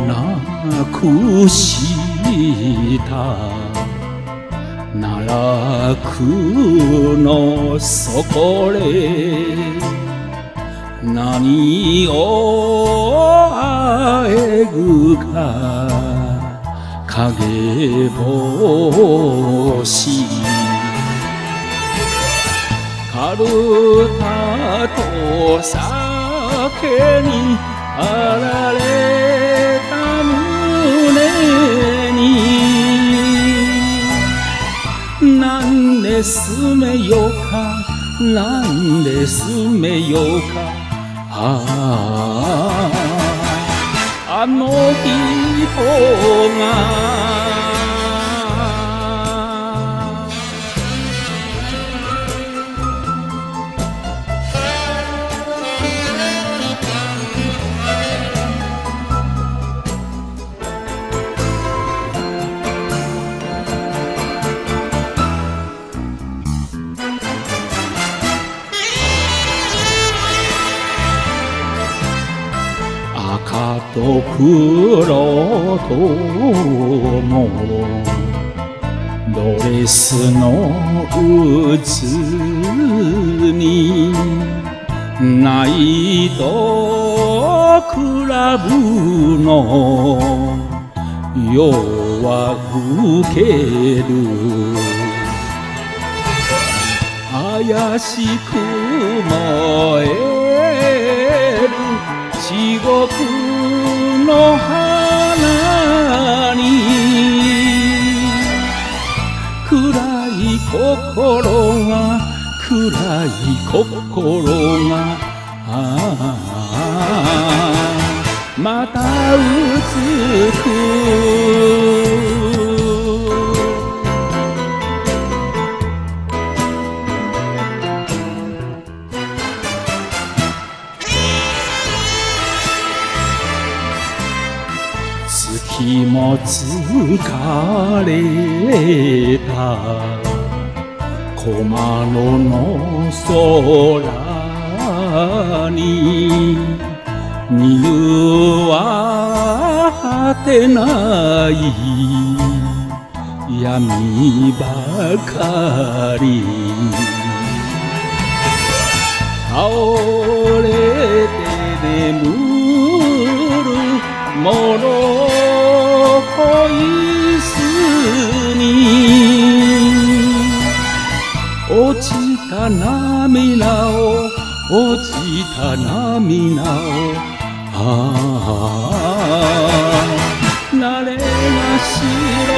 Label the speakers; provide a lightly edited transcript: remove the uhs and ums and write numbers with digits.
Speaker 1: なくした奈落の底で何をあえぐか影星かるたと酒にあられた胸になんで住めよかなんで住めよかあの人が赤と黒ともドレスの渦にナイトクラブの夜は更ける怪しく燃える地獄の花に暗い心が暗い心がまたうつく月も疲れた小窓の空に見るは果てない闇ばかり倒れて眠るモノホイスに落ちた涙を落ちた涙を慣れがしろ